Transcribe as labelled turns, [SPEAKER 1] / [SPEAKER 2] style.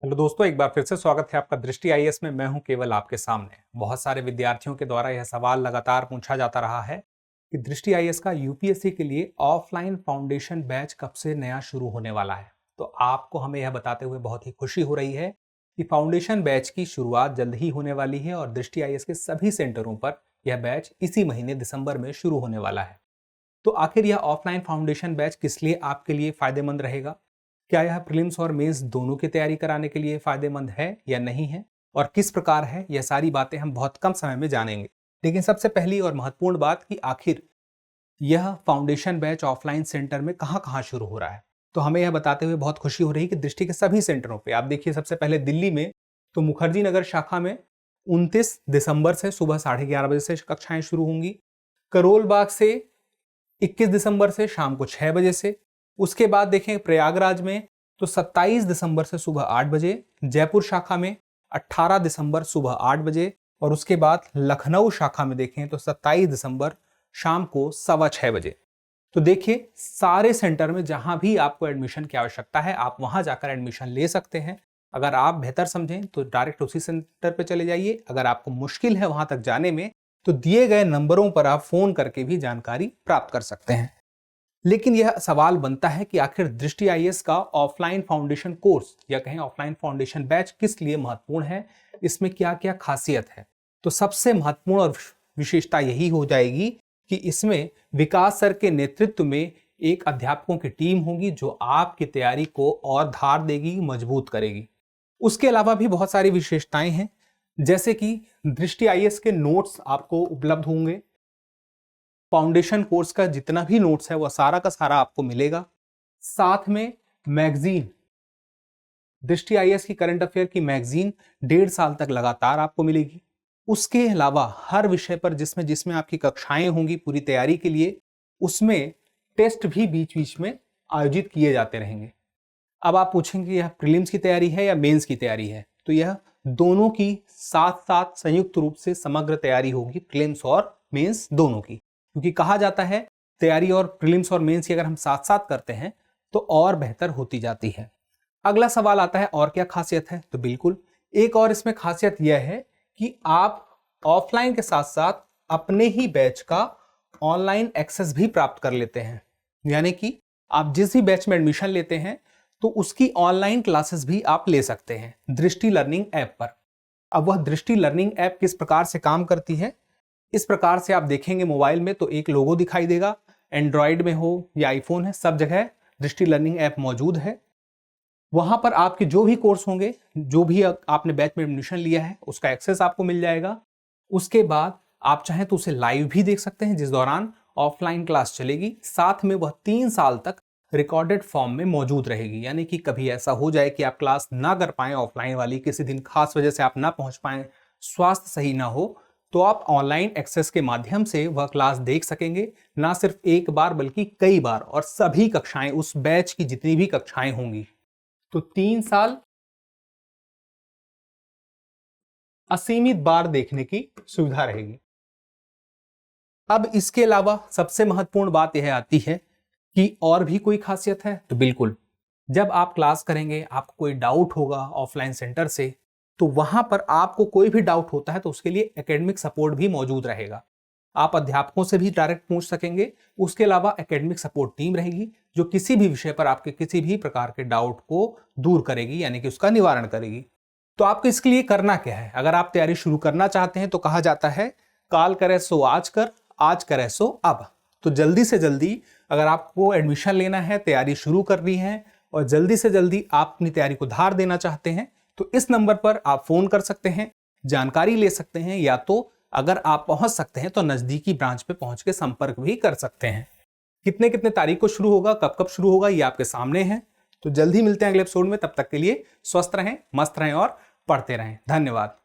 [SPEAKER 1] Hello दोस्तों, एक बार फिर से स्वागत है आपका दृष्टि आईएएस में। मैं हूं केवल आपके सामने। बहुत सारे विद्यार्थियों के द्वारा यह सवाल लगातार पूछा जाता रहा है कि दृष्टि आईएएस का यूपीएससी के लिए ऑफलाइन फाउंडेशन बैच कब से नया शुरू होने वाला है। तो आपको हमें यह बताते हुए बहुत ही खुशी हो रही है कि फाउंडेशन बैच की शुरुआत जल्द ही होने वाली है और दृष्टि आईएएस के सभी सेंटरों पर यह बैच इसी महीने दिसंबर में शुरू होने वाला है। तो आखिर यह ऑफलाइन फाउंडेशन बैच किस लिए आपके लिए फायदेमंद रहेगा? क्या यह प्रीलिम्स और मेंस दोनों की तैयारी कराने के लिए फायदेमंद है या नहीं है, और किस प्रकार है, यह सारी बातें हम बहुत कम समय में जानेंगे। लेकिन सबसे पहली और महत्वपूर्ण बात कि आखिर यह फाउंडेशन बैच ऑफलाइन सेंटर में कहां शुरू हो रहा है। तो हमें यह बताते हुए बहुत खुशी हो रही है कि दृष्टि के सभी सेंटरों पे आप देखिए, सबसे पहले दिल्ली में तो मुखर्जी नगर शाखा में 29 दिसंबर से सुबह 11:30 बजे से कक्षाएं शुरू होंगी। करोल बाग से 21 दिसंबर से शाम को 6 बजे से। उसके बाद देखें प्रयागराज में तो 27 दिसंबर से सुबह 8 बजे, जयपुर शाखा में 18 दिसंबर सुबह 8 बजे, और उसके बाद लखनऊ शाखा में देखें तो 27 दिसंबर शाम को 6:15 बजे। तो देखिए, सारे सेंटर में जहां भी आपको एडमिशन की आवश्यकता है आप वहां जाकर एडमिशन ले सकते हैं। अगर आप बेहतर समझें तो डायरेक्ट उसी सेंटर पर चले जाइए। अगर आपको मुश्किल है वहां तक जाने में तो दिए गए नंबरों पर आप फोन करके भी जानकारी प्राप्त कर सकते हैं। लेकिन यह सवाल बनता है कि आखिर दृष्टि आईएएस का ऑफलाइन फाउंडेशन कोर्स या कहें ऑफलाइन फाउंडेशन बैच किस लिए महत्वपूर्ण है, इसमें क्या क्या खासियत है। तो सबसे महत्वपूर्ण और विशेषता यही हो जाएगी कि इसमें विकास सर के नेतृत्व में एक अध्यापकों की टीम होगी जो आपकी तैयारी को और धार देगी, मजबूत करेगी। उसके अलावा भी बहुत सारी विशेषताएं हैं, जैसे कि दृष्टि आईएएस के नोट्स आपको उपलब्ध होंगे। फाउंडेशन कोर्स का जितना भी नोट्स है वह सारा का सारा आपको मिलेगा। साथ में मैगजीन, दृष्टि आईएएस की करंट अफेयर की मैगजीन 1.5 साल तक लगातार आपको मिलेगी। उसके अलावा हर विषय पर जिसमें जिसमें आपकी कक्षाएं होंगी पूरी तैयारी के लिए, उसमें टेस्ट भी बीच बीच में आयोजित किए जाते रहेंगे। अब आप पूछेंगे यह प्रीलिम्स की तैयारी है या मेंस की तैयारी है, तो यह दोनों की साथ साथ संयुक्त रूप से समग्र तैयारी होगी, प्रीलिम्स और मेंस दोनों की। क्योंकि कहा जाता है तैयारी और प्रीलिम्स और मेंस की अगर हम साथ साथ करते हैं तो और बेहतर होती जाती है। अगला सवाल आता है और क्या खासियत है, तो बिल्कुल एक और इसमें खासियत यह है कि आप ऑफलाइन के साथ साथ अपने ही बैच का ऑनलाइन एक्सेस भी प्राप्त कर लेते हैं। यानी कि आप जिस भी बैच में एडमिशन लेते हैं तो उसकी ऑनलाइन क्लासेस भी आप ले सकते हैं दृष्टि लर्निंग ऐप पर। अब वह दृष्टि लर्निंग ऐप किस प्रकार से काम करती है, इस प्रकार से आप देखेंगे मोबाइल में तो एक लोगो दिखाई देगा। एंड्रॉयड में हो या आईफोन है, सब जगह दृष्टि लर्निंग ऐप मौजूद है। वहां पर आपके जो भी कोर्स होंगे, जो भी आपने बैच में एडमिशन लिया है, उसका एक्सेस आपको मिल जाएगा। उसके बाद आप चाहें तो उसे लाइव भी देख सकते हैं जिस दौरान ऑफलाइन क्लास चलेगी। साथ में वह 3 साल तक रिकॉर्डेड फॉर्म में मौजूद रहेगी। यानी कि कभी ऐसा हो जाए कि आप क्लास ना कर पाए ऑफलाइन वाली, किसी दिन खास वजह से आप ना पहुंच पाए, स्वास्थ्य सही ना हो, तो आप ऑनलाइन एक्सेस के माध्यम से वह क्लास देख सकेंगे, ना सिर्फ एक बार बल्कि कई बार, और सभी कक्षाएं, उस बैच की जितनी भी कक्षाएं होंगी। तो 3 साल असीमित बार देखने की सुविधा रहेगी। अब इसके अलावा सबसे महत्वपूर्ण बात यह आती है कि और भी कोई खासियत है, तो बिल्कुल जब आप क्लास करेंगे, आपको कोई डाउट होगा ऑफलाइन सेंटर से, तो वहां पर आपको कोई भी डाउट होता है तो उसके लिए एकेडमिक सपोर्ट भी मौजूद रहेगा। आप अध्यापकों से भी डायरेक्ट पूछ सकेंगे। उसके अलावा एकेडमिक सपोर्ट टीम रहेगी जो किसी भी विषय पर आपके किसी भी प्रकार के डाउट को दूर करेगी, यानी कि उसका निवारण करेगी। तो आपको इसके लिए करना क्या है? अगर आप तैयारी शुरू करना चाहते हैं तो कहा जाता है काल करे सो आज कर, आज करे सो अब। तो जल्दी से जल्दी अगर आपको एडमिशन लेना है, तैयारी शुरू करनी है और जल्दी से जल्दी आप अपनी तैयारी को धार देना चाहते हैं, तो इस नंबर पर आप फोन कर सकते हैं, जानकारी ले सकते हैं, या तो अगर आप पहुंच सकते हैं तो नजदीकी ब्रांच पे पहुंच के संपर्क भी कर सकते हैं। कितने कितने तारीख को शुरू होगा, कब कब शुरू होगा, ये आपके सामने है। तो जल्दी मिलते हैं अगले एपिसोड में। तब तक के लिए स्वस्थ रहें, मस्त रहें और पढ़ते रहें। धन्यवाद।